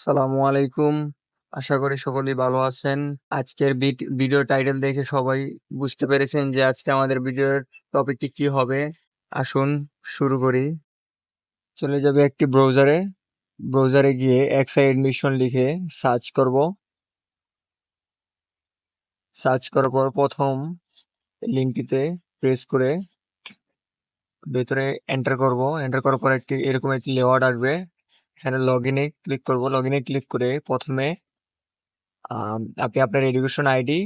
আসসালামু আলাইকুম। আশা করি সকলেই ভালো আছেন। আজকের ভিডিও টাইটেল দেখে সবাই বুঝতে পেরেছেন যে আজকে আমাদের ভিডিওর টপিকটি কি হবে। আসুন শুরু করি। চলে যাবে একটি ব্রাউজারে গিয়ে এক্সআই এডমিশন লিখে সার্চ করব। সার্চ করার পর প্রথম লিঙ্কটিতে প্রেস করে ভেতরে এন্টার করব। এন্টার করার পর এরকম একটি লেআউট আসবে। এখানে লগ ইনে ক্লিক করব। লগ ইনে ক্লিক করে প্রথমে আপনি আপনার এডুকেশন আইডি,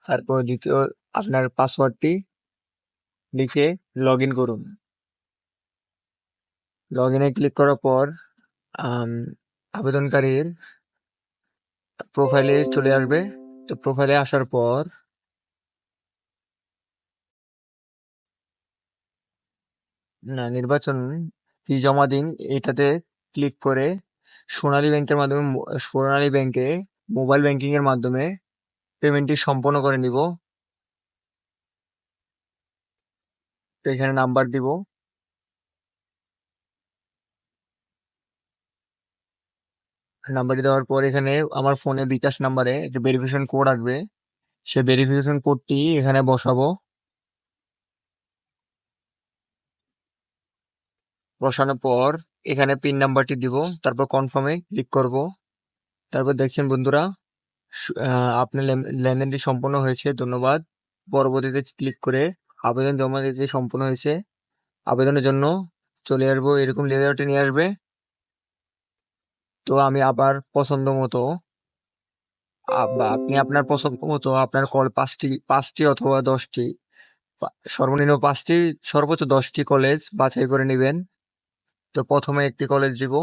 তারপর দ্বিতীয় আপনার পাসওয়ার্ডটি লিখে লগ ইন করুন। লগ ইনে ক্লিক করার পর আম, আবেদনকারীর প্রোফাইলে চলে আসবে। তো প্রোফাইলে আসার পর নির্বাচন ফি জমা দিন, এটাতে ক্লিক করে সোনালী ব্যাংকে মোবাইল ব্যাংকিং এর মাধ্যমে পেমেন্টটি সম্পন্ন করে নিব। তো এখানে নাম্বার দিব। নাম্বারটি দেওয়ার পর এখানে আমার ফোনে বিকাশ নাম্বারে একটা ভেরিফিকেশন কোড আসবে। সেই ভেরিফিকেশন কোডটি এখানে বসাবো। বসানোর পর এখানে পিন নাম্বারটি দিব, তারপর কনফার্মে ক্লিক করব। তারপর দেখছেন বন্ধুরা, আপনার লেনদেনটি সম্পন্ন হয়েছে, ধন্যবাদ। পরবর্তীতে ক্লিক করে আবেদন জমা দিতে সম্পন্ন হয়েছে। আবেদনের জন্য চলে আসবো, এরকম লেআউটে নিয়ে আসবে। তো আমি আবার পছন্দ মতো আপনি আপনার পছন্দ মতো আপনার কল পাঁচটি অথবা 10টি, সর্বনিম্ন 5টি, সর্বোচ্চ 10টি কলেজ বাছাই করে নেবেন। তো প্রথমে একটি কলেজ দিব।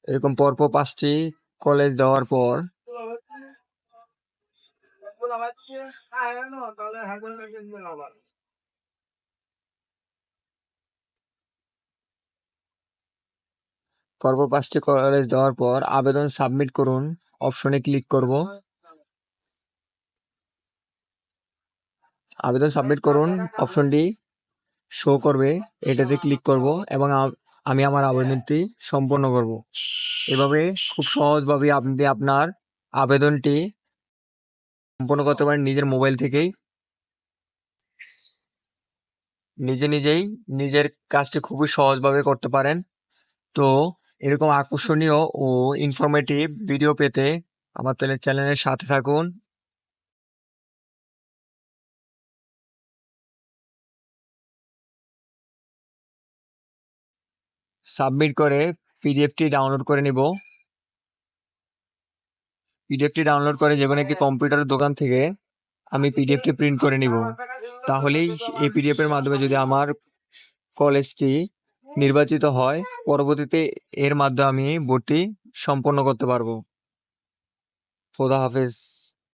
এরকম পরপর 5টি কলেজ দেওয়ার পর আবেদন সাবমিট করুন অপশনে ক্লিক করব। আবেদন সাবমিট করুন অপশনটি শো করবে, এটাতে ক্লিক করব এবং আমি আমার আবেদনটি সম্পন্ন করব। এভাবে খুব সহজভাবে আপনি আপনার আবেদনটি সম্পন্ন করতে পারেন নিজের মোবাইল থেকেই, নিজেই নিজের কাজটি খুবই সহজভাবে করতে পারেন। তো এরকম আকর্ষণীয় ও ইনফরমেটিভ ভিডিও পেতে আমার চ্যানেলের সাথে থাকুন। সাবমিট করে পিডিএফটি ডাউনলোড করে নিব। পিডিএফটি ডাউনলোড করে যে কোনো একটি কম্পিউটারের দোকান থেকে আমি পিডিএফটি প্রিন্ট করে নিব। তাহলেই এই পিডিএফ এর মাধ্যমে যদি আমার কলেজটি নির্বাচিত হয়, পরবর্তীতে এর মাধ্যমে আমি ভর্তি সম্পন্ন করতে পারবো। খোদা হাফেজ।